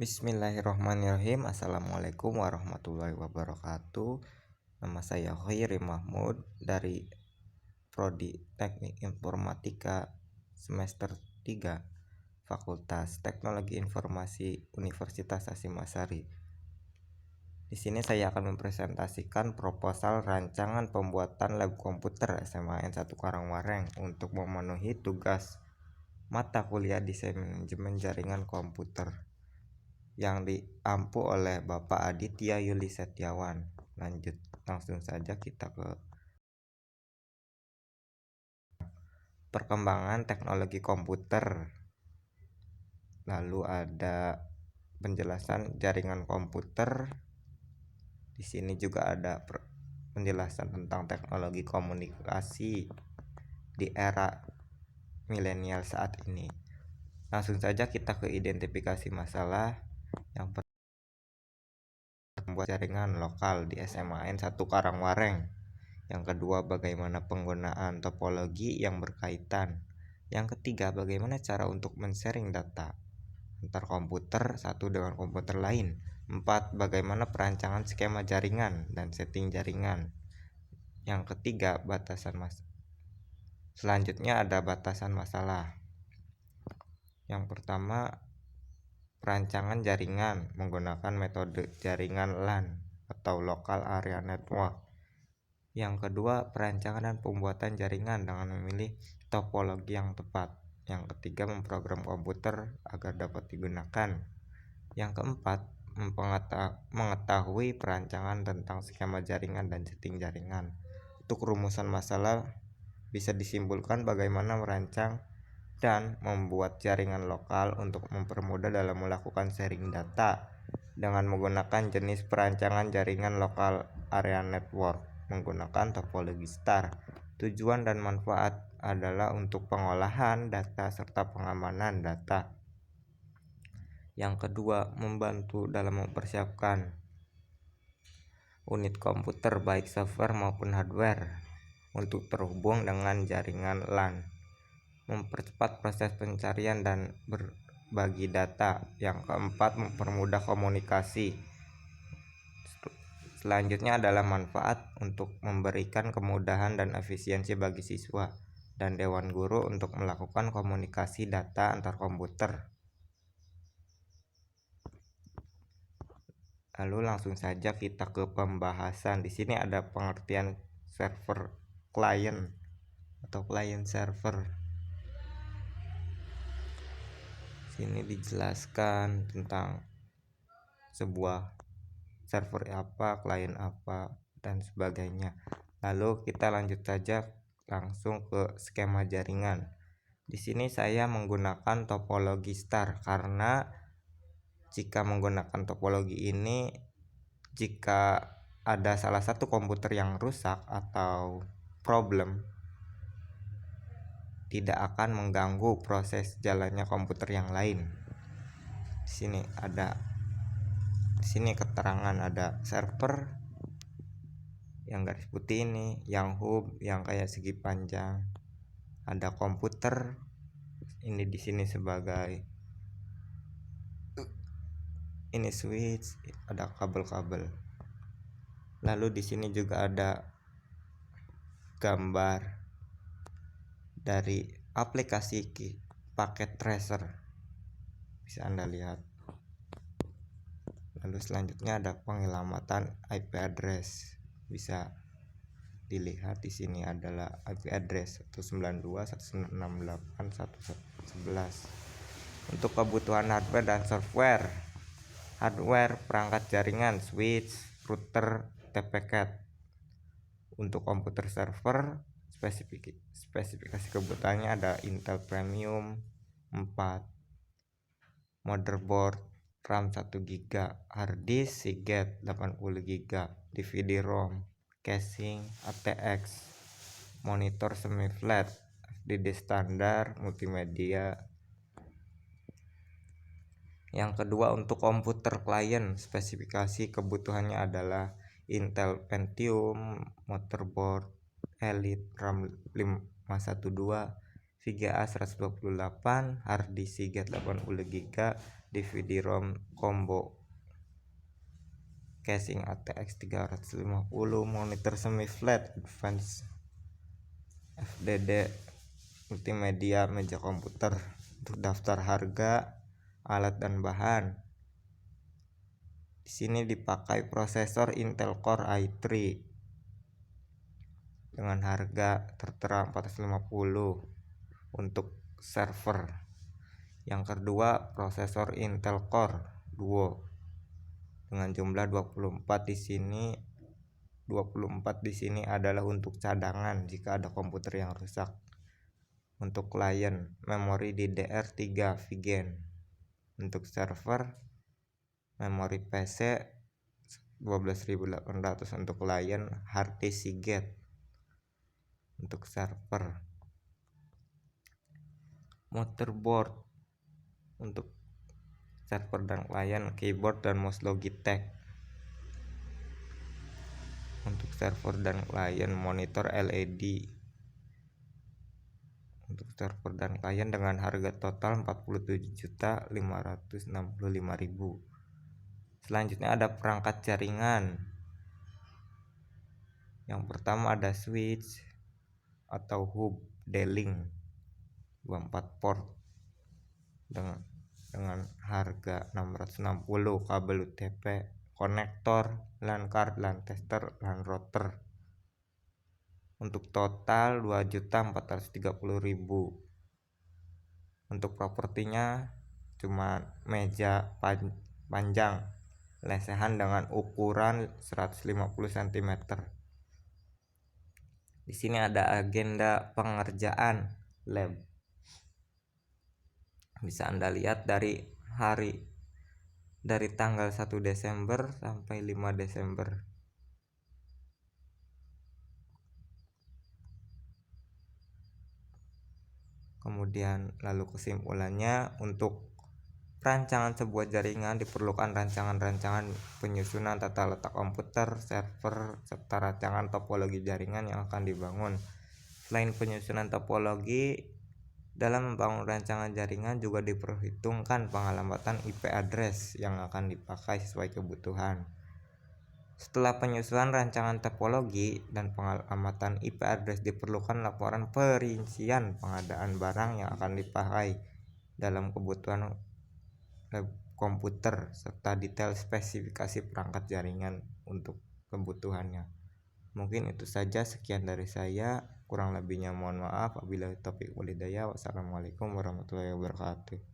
Bismillahirrahmanirrahim. Assalamualaikum warahmatullahi wabarakatuh. Nama saya Khairi Mahmud dari Prodi Teknik Informatika semester 3 Fakultas Teknologi Informasi Universitas Hasyim Asyari. Di sini saya akan mempresentasikan proposal rancangan pembuatan lab komputer SMAN 1 Karangwareng untuk memenuhi tugas mata kuliah desain manajemen jaringan komputer yang diampu oleh Bapak Aditya Yuli Setiawan. Langsung saja kita ke perkembangan teknologi komputer. Lalu ada penjelasan jaringan komputer. Di sini juga ada penjelasan tentang teknologi komunikasi di era milenial saat ini. Langsung saja kita ke identifikasi masalah. Yang membuat jaringan lokal di SMAN 1 Karangwareng. Yang kedua, bagaimana penggunaan topologi yang berkaitan. Yang ketiga, bagaimana cara untuk men-sharing data antar komputer satu dengan komputer lain. 4. Bagaimana perancangan skema jaringan dan setting jaringan. Yang ketiga, batasan Selanjutnya ada batasan masalah. Yang pertama, perancangan jaringan menggunakan metode jaringan LAN atau Local Area Network. Yang kedua, perancangan dan pembuatan jaringan dengan memilih topologi yang tepat. Yang ketiga, memprogram komputer agar dapat digunakan. Yang keempat, mengetahui perancangan tentang skema jaringan dan setting jaringan. Untuk rumusan masalah bisa disimpulkan bagaimana merancang dan membuat jaringan lokal untuk mempermudah dalam melakukan sharing data dengan menggunakan jenis perancangan jaringan Local Area Network menggunakan topologi star. Tujuan dan manfaat adalah untuk pengolahan data serta pengamanan data. Yang kedua, membantu dalam mempersiapkan unit komputer baik software maupun hardware untuk terhubung dengan jaringan LAN. Mempercepat proses pencarian dan berbagi data. Yang keempat, mempermudah komunikasi. Selanjutnya adalah manfaat untuk memberikan kemudahan dan efisiensi bagi siswa dan dewan guru untuk melakukan komunikasi data antar komputer. Lalu langsung saja kita ke pembahasan. Di sini ada pengertian server client atau client server. Sini dijelaskan tentang sebuah server apa, klien apa, dan sebagainya. Lalu kita lanjut saja langsung ke skema jaringan. Di sini saya menggunakan topologi star karena jika menggunakan topologi ini, jika ada salah satu komputer yang rusak atau problem, tidak akan mengganggu proses jalannya komputer yang lain. Di sini keterangan ada server yang garis putih ini, yang hub yang kayak segi panjang, ada komputer ini di sini sebagai ini switch, ada kabel-kabel. Lalu di sini juga ada gambar dari aplikasi paket tracer, bisa Anda lihat. Lalu selanjutnya ada penyelamatan IP address, bisa dilihat di sini adalah IP address 192.168.111. Untuk kebutuhan hardware dan software. Hardware, perangkat jaringan, switch, router, TP-Cat. Untuk komputer server, spesifikasi kebutuhannya ada Intel Premium 4, motherboard RAM 1 GB, hard disk Seagate 80 GB, DVD-ROM, casing ATX, monitor semi flat, FDD standar, multimedia. Yang kedua, untuk komputer client, spesifikasi kebutuhannya adalah Intel Pentium, motherboard Elite, RAM 512, VGA 128, hard disk Seagate 80 GB, DVD-ROM combo, casing ATX 350, monitor semi flat advance, FDD multimedia, meja komputer. Untuk daftar harga alat dan bahan, di sini dipakai prosesor Intel Core i3 dengan harga tertera 450 untuk server. Yang kedua, prosesor Intel Core Duo dengan jumlah 24 di sini. 24 di sini adalah untuk cadangan jika ada komputer yang rusak. Untuk klien, memori DDR3 VGen. Untuk server, memori PC 12.800. Untuk klien, harddisk Seagate. Untuk server, motherboard untuk server dan klien, keyboard dan mouse Logitech. Untuk server dan klien, monitor LED. Untuk server dan klien dengan harga total 47.565.000. Selanjutnya ada perangkat jaringan. Yang pertama ada switch atau hub D-Link 24 port dengan harga 660, kabel UTP, konektor, LAN card, LAN tester, LAN router. Untuk total 2.430.000. Untuk propertinya cuma meja panjang lesehan dengan ukuran 150 cm. Di sini ada agenda pengerjaan lab. Bisa Anda lihat dari tanggal 1 Desember sampai 5 Desember. Kemudian lalu kesimpulannya, untuk rancangan sebuah jaringan diperlukan rancangan penyusunan tata letak komputer, server, serta rancangan topologi jaringan yang akan dibangun. Selain penyusunan topologi, dalam membangun rancangan jaringan juga diperhitungkan pengalamatan IP address yang akan dipakai sesuai kebutuhan. Setelah penyusunan rancangan topologi dan pengalamatan IP address, diperlukan laporan perincian pengadaan barang yang akan dipakai dalam kebutuhan komputer serta detail spesifikasi perangkat jaringan untuk kebutuhannya. Mungkin itu saja, sekian dari saya. Kurang lebihnya mohon maaf. Wabillahi taufiq wal hidayah. Wassalamualaikum warahmatullahi wabarakatuh.